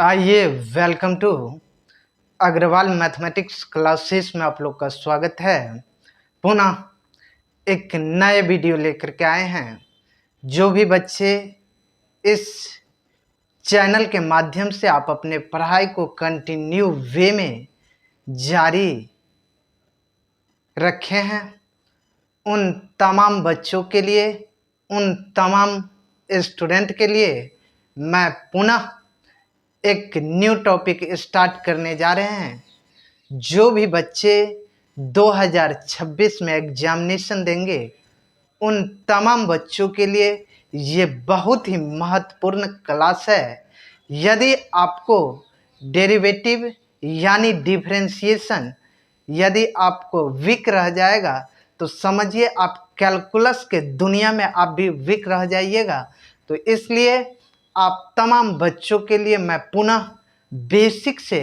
आइए welcome to Agrawal mathematics classes में आप लोग का स्वागत है। पुनः एक नए वीडियो लेकर के आए हैं। जो भी बच्चे इस चैनल के माध्यम से आप अपने पढ़ाई को कंटिन्यू वे में जारी रखे हैं, उन तमाम बच्चों के लिए, उन तमाम स्टूडेंट के लिए मैं पुनः एक न्यू टॉपिक स्टार्ट करने जा रहे हैं। जो भी बच्चे 2026 में एग्जामिनेशन देंगे उन तमाम बच्चों के लिए ये बहुत ही महत्वपूर्ण क्लास है। यदि आपको डेरिवेटिव यानी डिफरेंशिएशन यदि आपको वीक रह जाएगा तो समझिए आप कैलकुलस के दुनिया में आप भी वीक रह जाइएगा। तो इसलिए आप तमाम बच्चों के लिए मैं पुनः बेसिक से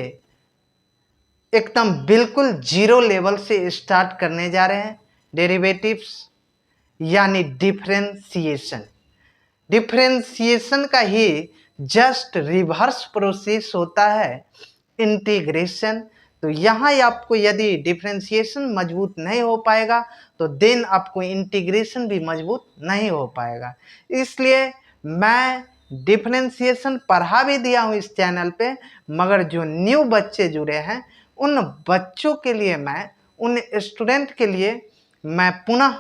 एकदम बिल्कुल जीरो लेवल से स्टार्ट करने जा रहे हैं। डेरिवेटिव्स यानी डिफरेंशिएशन। डिफरेंशिएशन का ही जस्ट रिवर्स प्रोसेस होता है इंटीग्रेशन। तो यहाँ आपको यदि डिफरेंशिएशन मजबूत नहीं हो पाएगा तो देन आपको इंटीग्रेशन भी मजबूत नहीं हो पाएगा। इसलिए मैं डिफरेंशिएशन पढ़ा भी दिया हूँ इस चैनल पे, मगर जो न्यू बच्चे जुड़े हैं उन बच्चों के लिए उन स्टूडेंट के लिए मैं पुनः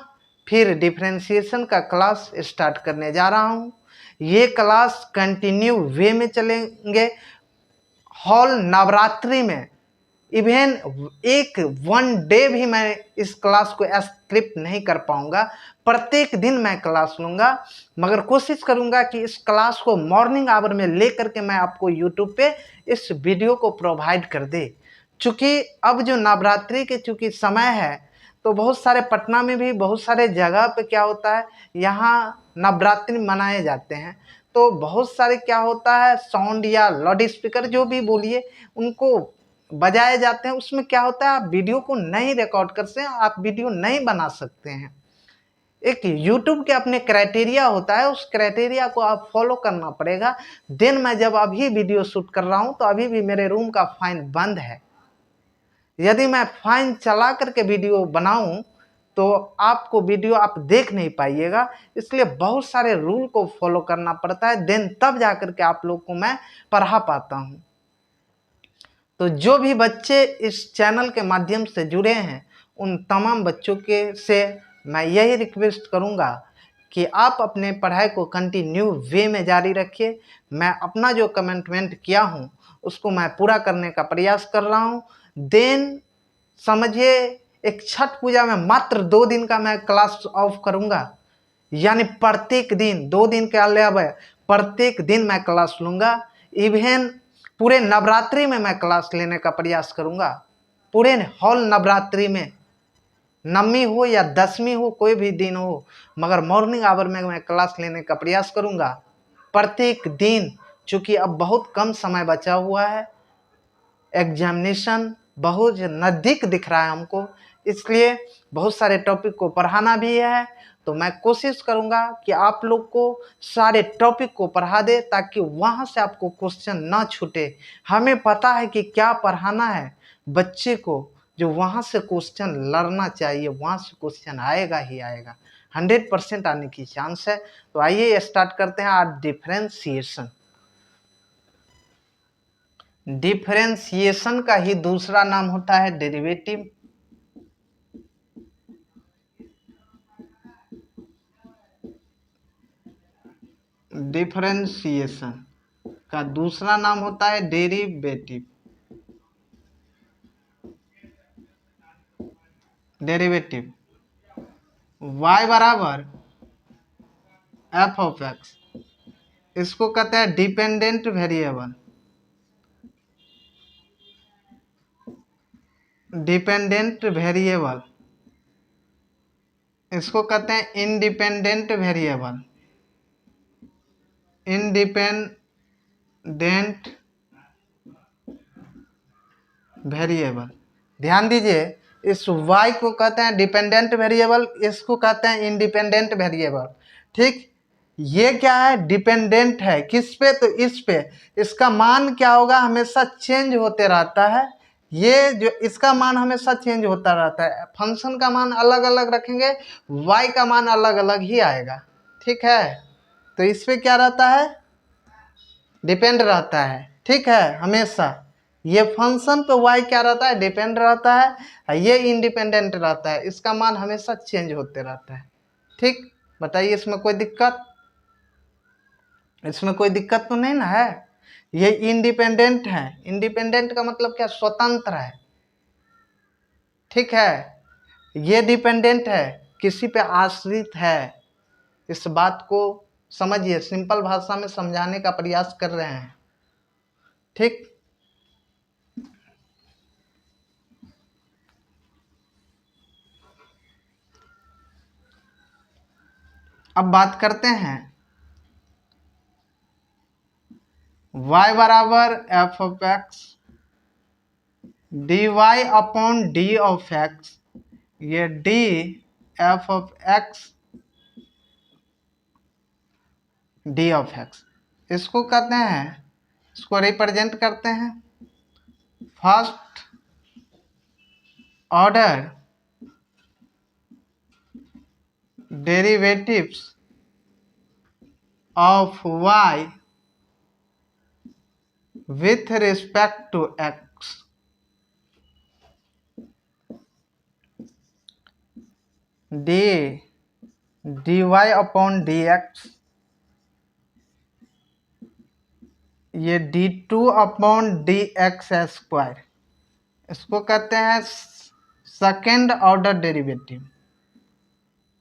फिर डिफरेंशिएशन का क्लास स्टार्ट करने जा रहा हूँ। ये क्लास कंटिन्यू वे में चलेंगे। हॉल नवरात्रि में इवन वन डे भी मैं इस क्लास को स्क्रिप्ट नहीं कर पाऊंगा। प्रत्येक दिन मैं क्लास लूँगा, मगर कोशिश करूँगा कि इस क्लास को मॉर्निंग आवर में ले करके मैं आपको यूट्यूब पे इस वीडियो को प्रोवाइड कर दे। चूँकि अब जो नवरात्रि के चूँकि समय है तो बहुत सारे पटना में भी बहुत सारे जगह पे क्या होता है, यहाँ नवरात्रि मनाए जाते हैं। तो बहुत सारे क्या होता है साउंड या लाउड स्पीकर जो भी बोलिए उनको बजाए जाते हैं। उसमें क्या होता है आप वीडियो को नहीं रिकॉर्ड कर सकते, आप वीडियो नहीं बना सकते हैं। एक यूट्यूब के अपने क्राइटेरिया होता है, उस क्राइटेरिया को आप फॉलो करना पड़ेगा। देन मैं जब अभी वीडियो शूट कर रहा हूँ तो अभी भी मेरे रूम का फैन बंद है। यदि मैं फैन चला करके वीडियो बनाऊं तो आपको वीडियो आप देख नहीं पाइएगा। इसलिए बहुत सारे रूल को फॉलो करना पड़ता है, देन तब जा करके आप लोग को मैं पढ़ा पाता हूं। तो जो भी बच्चे इस चैनल के माध्यम से जुड़े हैं उन तमाम बच्चों के से मैं यही रिक्वेस्ट करूंगा कि आप अपने पढ़ाई को कंटिन्यू वे में जारी रखिए। मैं अपना जो कमिटमेंट किया हूँ उसको मैं पूरा करने का प्रयास कर रहा हूँ। देन समझिए एक छठ पूजा में मात्र 2 दिन का मैं क्लास ऑफ करूँगा, यानी प्रत्येक दिन 2 दिन के अलावा प्रत्येक दिन मैं क्लास लूँगा। इवन पूरे नवरात्रि में मैं क्लास लेने का प्रयास करूँगा। पूरे हॉल नवरात्रि में, नवमी हो या दसवीं हो, कोई भी दिन हो, मगर मॉर्निंग आवर में मैं क्लास लेने का प्रयास करूँगा प्रत्येक दिन। चूँकि अब बहुत कम समय बचा हुआ है, एग्जामिनेशन बहुत नज़दीक दिख रहा है हमको, इसलिए बहुत सारे टॉपिक को पढ़ाना भी है। तो मैं कोशिश करूंगा कि आप लोग को सारे टॉपिक को पढ़ा दे ताकि वहां से आपको क्वेश्चन ना छूटे। हमें पता है कि क्या पढ़ाना है बच्चे को, जो वहां से क्वेश्चन लड़ना चाहिए, वहां से क्वेश्चन आएगा ही आएगा, 100% आने की चांस है। तो आइए स्टार्ट करते हैं आज डिफरेंशिएशन। डिफरेंशिएशन का ही दूसरा नाम होता है डेरिवेटिव। डिफरेंशिएशन का दूसरा नाम होता है डेरिवेटिव। डेरिवेटिव y बराबर एफ ऑफ एक्स, इसको कहते हैं डिपेंडेंट वेरिएबल। डिपेंडेंट वेरिएबल इसको कहते हैं इंडिपेंडेंट वेरिएबल। इंडिपेंडेंट वेरिएबल, ध्यान दीजिए, इस y को कहते हैं डिपेंडेंट वेरिएबल, इसको कहते हैं इंडिपेंडेंट वेरिएबल। ठीक, ये क्या है, डिपेंडेंट है किस पे, तो इस पे। इसका मान क्या होगा, हमेशा चेंज होते रहता है। ये जो इसका मान हमेशा चेंज होता रहता है, फंक्शन का मान अलग अलग रखेंगे, y का मान अलग अलग ही आएगा, ठीक है। तो इस पे क्या रहता है, डिपेंड रहता है, ठीक है हमेशा। ये फंक्शन पे y क्या रहता है, डिपेंड रहता है, ये इंडिपेंडेंट रहता है, इसका मान हमेशा चेंज होते रहता है, ठीक। बताइए इसमें कोई दिक्कत, इसमें कोई दिक्कत तो नहीं ना है। ये इंडिपेंडेंट है, इंडिपेंडेंट का मतलब क्या, स्वतंत्र है, ठीक है। ये डिपेंडेंट है, किसी पे आश्रित है। इस बात को समझिए, सिंपल भाषा में समझाने का प्रयास कर रहे हैं, ठीक। अब बात करते हैं y बराबर F of X D Y upon D of X, ये D F of X D of X, इसको कहते हैं, इसको रिप्रेजेंट करते हैं first order derivatives of y with respect to x, d dy upon dx, ये d2 upon dx square, इसको कहते हैं second order derivative,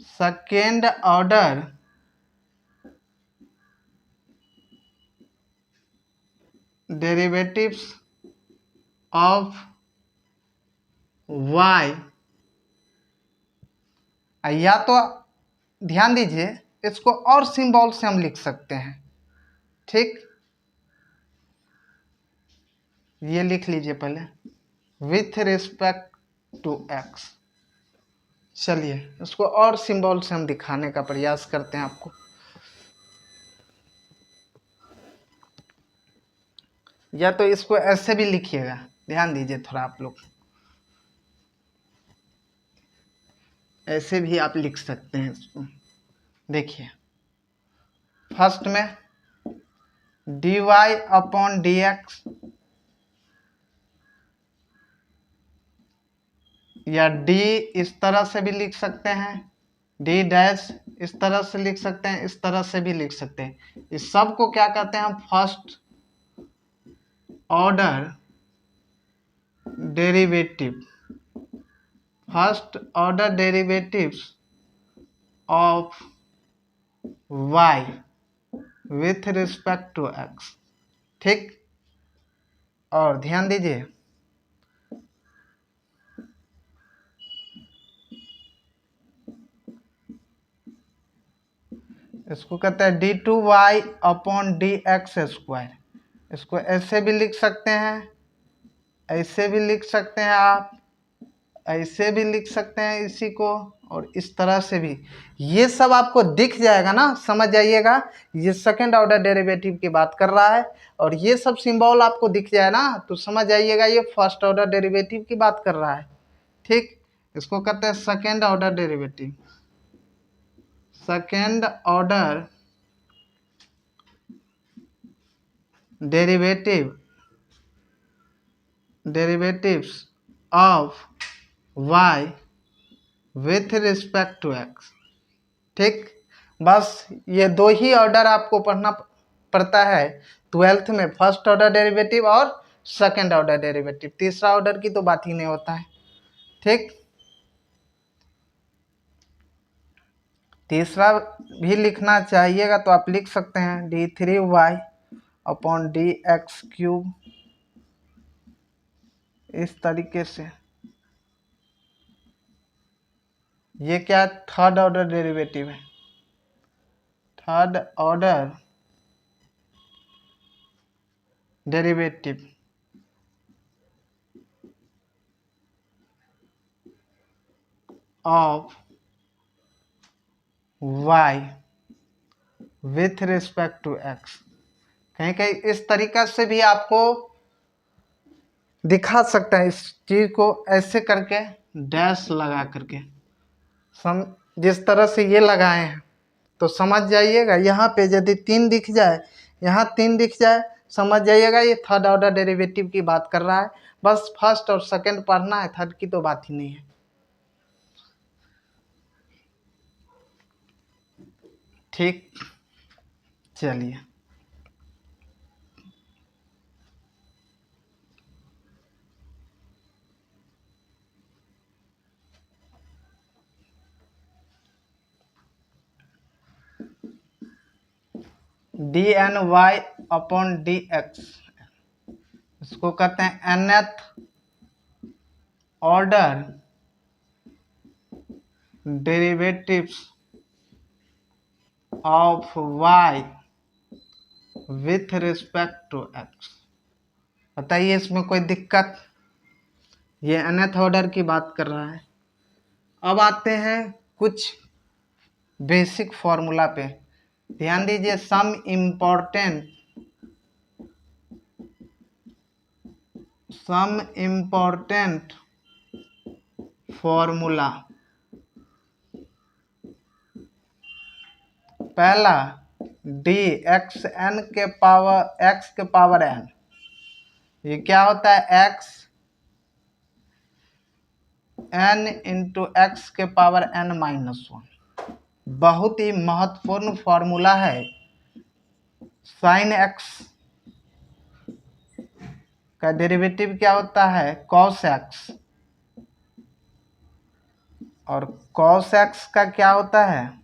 second order derivatives of y। या तो ध्यान दीजिए, इसको और सिंबल से हम लिख सकते हैं, ठीक। ये लिख लीजिए पहले, विथ रिस्पेक्ट टू x। चलिए इसको और सिंबल से हम दिखाने का प्रयास करते हैं आपको। या तो इसको ऐसे भी लिखिएगा, ध्यान दीजिए थोड़ा आप लोग, ऐसे भी आप लिख सकते हैं इसको। देखिए फर्स्ट में dy अपॉन dx, या d इस तरह से भी लिख सकते हैं, d डैश इस तरह से लिख सकते हैं, इस तरह से भी लिख सकते हैं। इस सब को क्या कहते हैं हम, first order derivative, first order derivatives of y with respect to x, ठीक। और ध्यान दीजिए, इसको कहते हैं d2y अपॉन dx स्क्वायर, इसको ऐसे भी लिख सकते हैं, ऐसे भी लिख सकते हैं आप, ऐसे भी लिख सकते हैं इसी को, और इस तरह से भी। ये सब आपको दिख जाएगा ना, समझ जाइएगा ये सेकंड ऑर्डर डेरिवेटिव की बात कर रहा है, और ये सब सिंबल आपको दिख जाए ना तो समझ जाइएगा ये फर्स्ट ऑर्डर डेरिवेटिव की बात कर रहा है, ठीक। इसको कहते हैं second order derivative, second order derivatives of y with respect to x, ठीक। बस ये दो ही ऑर्डर आपको पढ़ना पड़ता है 12th में, फर्स्ट ऑर्डर डेरिवेटिव और सेकंड ऑर्डर डेरिवेटिव, तीसरा ऑर्डर की तो बात ही नहीं होता है, ठीक। तीसरा भी लिखना चाहिएगा तो आप लिख सकते हैं d3y अपॉन dx³ इस तरीके से। ये क्या, थर्ड ऑर्डर डेरिवेटिव है, third order derivative of y with respect to X. कहीं कहीं इस तरीका से भी आपको दिखा सकता है, इस चीज को ऐसे करके डैश लगा करके सम जिस तरह से ये लगाए हैं तो समझ जाइएगा। यहाँ पे यदि 3 दिख जाए, यहाँ 3 दिख जाए, समझ जाइएगा ये थर्ड ऑर्डर डेरिवेटिव की बात कर रहा है। बस फर्स्ट और सेकंड पढ़ना है, थर्ड की तो बात ही नहीं है। ठीक, चलिए D N Y upon D X, इसको कहते हैं nth order derivatives of y with respect to x। बताइए इसमें कोई दिक्कत? ये nth ऑर्डर की बात कर रहा है। अब आते हैं कुछ बेसिक फॉर्मूला पे, ध्यान दीजिए। Some important formula. पहला डी एक्स एन के पावर एक्स के पावर एन, ये क्या होता है? एक्स एन इंटू एक्स के पावर एन माइनस 1। बहुत ही महत्वपूर्ण फॉर्मूला है। साइन एक्स का डेरिवेटिव क्या होता है? कॉस एक्स, और कॉस एक्स का क्या होता है?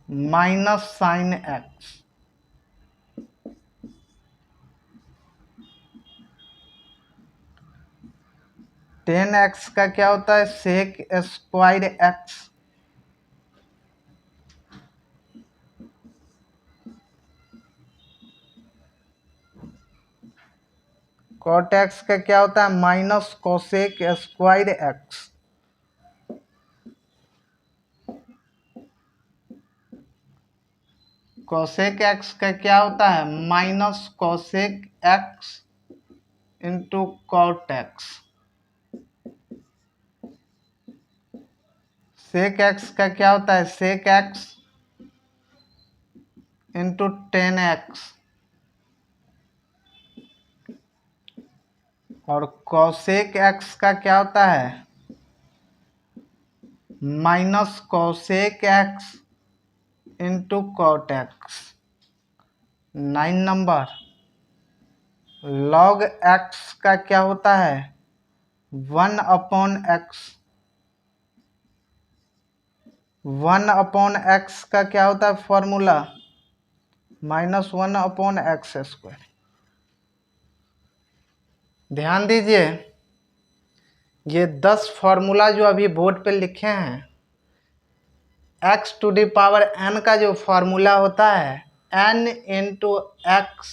Minus sine x. Tan x का क्या होता है? Sec square x. Cot x का क्या होता है? Minus cosec square x. Cosec x का क्या होता है? Minus cosec x into cot x. Sec x का क्या होता है? Sec x into tan x. और कोसेक एक्स का क्या होता है? Minus cosec x into cot x. 9 number log x का क्या होता है? 1 अपॉन एक्स। 1 अपॉन एक्स का क्या होता है formula? Minus 1 upon x square. ध्यान दीजिए, ये 10 फॉर्मूला जो अभी बोर्ड पे लिखे हैं, x to the power n का जो फॉर्मूला होता है n इंटू एक्स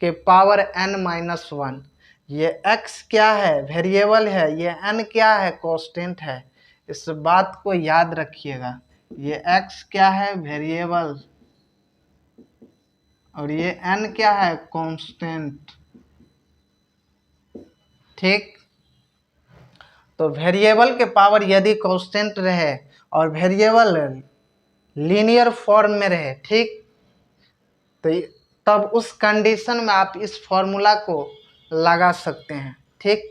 के पावर n माइनस 1। ये x क्या है? वेरिएबल है। ये n क्या है? कांस्टेंट है। इस बात को याद रखिएगा। ये x क्या है? वेरिएबल, और ये n क्या है? कांस्टेंट। ठीक, तो वेरिएबल के पावर यदि कांस्टेंट रहे और वेरिएबल लीनियर फॉर्म में रहे, ठीक, तो तब उस कंडीशन में आप इस फॉर्मूला को लगा सकते हैं। ठीक,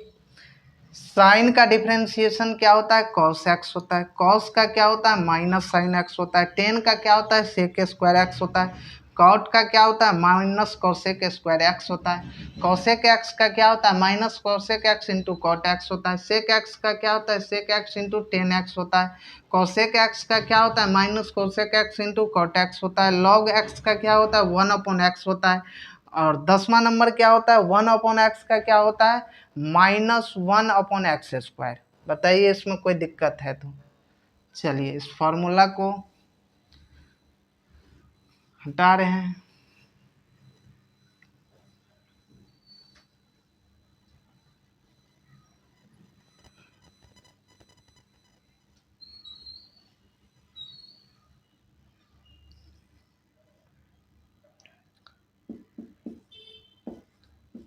साइन का डिफरेंशिएशन क्या होता है? कॉस एक्स होता है। कॉस का क्या होता है? माइनस साइन एक्स होता है। टेन का क्या होता है? सेक स्क्वायर एक्स होता है। कॉट का क्या होता है? माइनस कोसेक स्क्वायर एक्स होता है। कोसेक एक्स का क्या होता है? Minus cosec x into cot x होता है। सेक एक्स का क्या होता है? Sec x into tan x होता है। कोसेक एक्स का क्या होता है? Minus cosec x into cot x होता है। लॉग एक्स का क्या होता है? 1 अपॉन एक्स होता है। और 10वां नंबर क्या होता है? 1 अपॉन एक्स का क्या होता है? Minus 1 upon x square. बताइए इसमें कोई दिक्कत है तो? चलिए इस फॉर्मूला को हटा रहे हैं।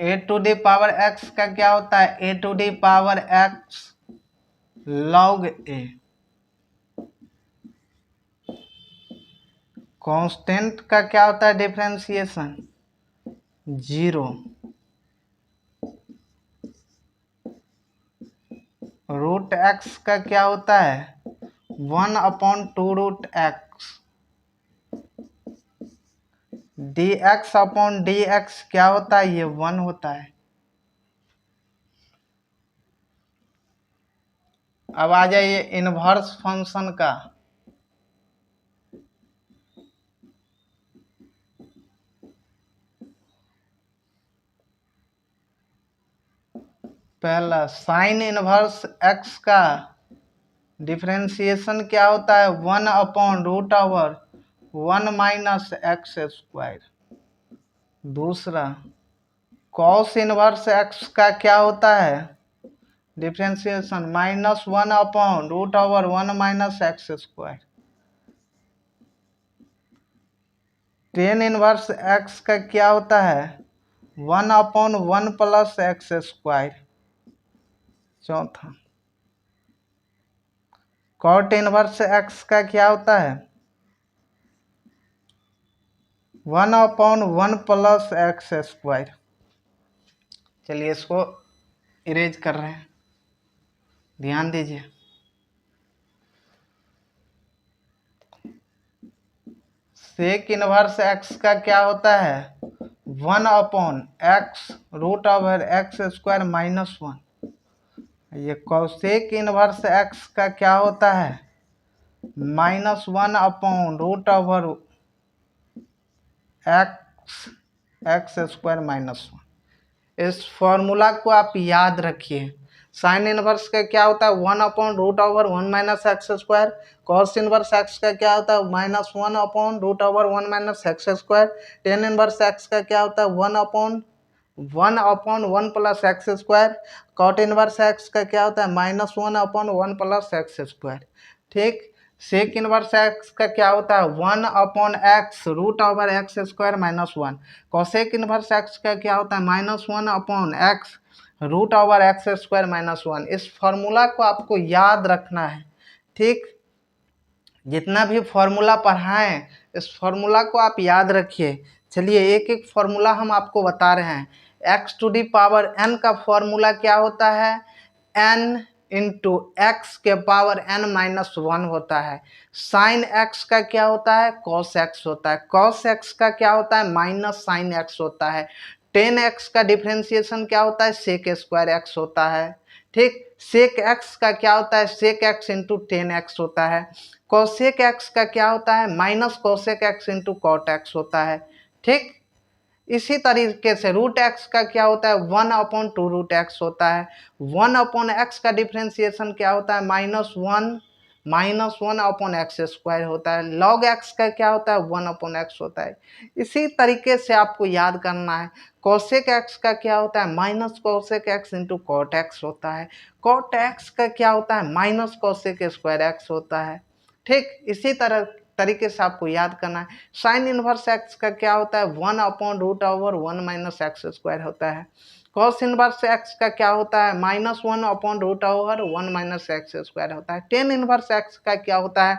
A to the power X का क्या होता है, A to the power X log A. Constant का क्या होता है डिफरेंशिएशन, 0। रूट एक्स का क्या होता है, 1/2√x। dx/dx क्या होता है, ये 1 होता है। अब आ जाइए इनवर्स फंक्शन का। पहला साइन इनवर्स एक्स का डिफरेंशिएशन क्या होता है, 1/√1 - x²। दूसरा कॉस इनवर्स एक्स का क्या होता है differentiation, -1/√1 - x²। Tan inverse x का क्या होता है, 1/1 + x²। चौथा कॉट इनवर्स एक्स का क्या होता है, 1/1 + x²। चलिए इसको इरेज कर रहे हैं, ध्यान दीजिए। सेक इनवर्स एक्स का क्या होता है, 1/x√x² - 1। ये कॉसेक इनवर्स एक्स का क्या होता है, -1/√x² - 1। इस फॉर्मूला को आप याद रखिए। साइन इनवर्स का क्या होता है, 1/√1 - x²। कॉस इनवर्स एक्स का क्या होता है, -1/√1 - x²। टेन इनवर्स एक्स का क्या होता है, 1/1 + x²। कॉट इनवर्स एक्स का क्या होता है, -1/1 + x²। ठीक। सेक इनवर्स एक्स का क्या होता है, 1/x√x² - 1। कॉसेक इनवर्स एक्स का क्या होता है, -1/x√x² - 1। इस फॉर्मूला को आपको याद रखना है। ठीक। जितना भी फॉर्मूला पढ़ाएं इस फॉर्मूला को आप याद रखिए। चलिए एक एक फॉर्मूला हम आपको बता रहे हैं। x⁴n का फॉर्मूला क्या होता है, n × x⁴n-1 होता है। साइन x का क्या होता है, cos x होता है। cos x का क्या होता है, -sin x होता है। टेन x का डिफरेंशिएशन क्या होता है, sec² होता है। ठीक। सेक x का क्या होता है, sec x × tan x होता है। cosec x का क्या होता है, -cosec x × cot x होता है। ठीक। इसी तरीके से रूट एक्स का क्या होता है, 1/2√x होता है। 1/x का डिफरेंशिएशन क्या होता है, -1/x² होता है। log x का क्या होता है, 1/x होता है। इसी तरीके से आपको याद करना है। cosec x का क्या होता है, -cosec x × cot x होता है। cot x का क्या होता है, -cosec² होता है। ठीक। इसी तरीके से आपको याद करना है। साइन इनवर्स एक्स का क्या होता है, 1/√1 - x² होता है। कॉस इनवर्स एक्स का क्या होता है, -1/√1 - x² होता है। टेन इनवर्स एक्स का क्या होता है,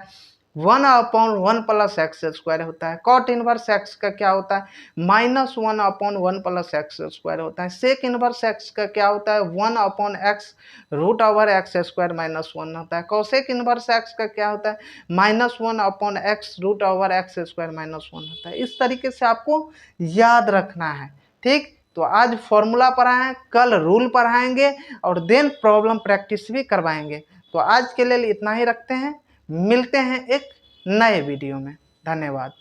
1/1 + x² होता है। कॉट इनवर्स एक्स का क्या होता है, -1/1 + x² होता है। सेक इनवर्स एक्स का क्या होता है, 1/x√x² - 1 होता है। कॉसेक इनवर्स एक्स का क्या होता है, -1/x√x² - 1 होता है। इस तरीके से आपको याद रखना है। ठीक। तो आज फॉर्मूला पढ़ाएं, कल रूल पढ़ाएंगे और देन प्रॉब्लम प्रैक्टिस भी करवाएंगे। तो आज के लिए इतना ही रखते हैं, मिलते हैं एक नए वीडियो में। धन्यवाद।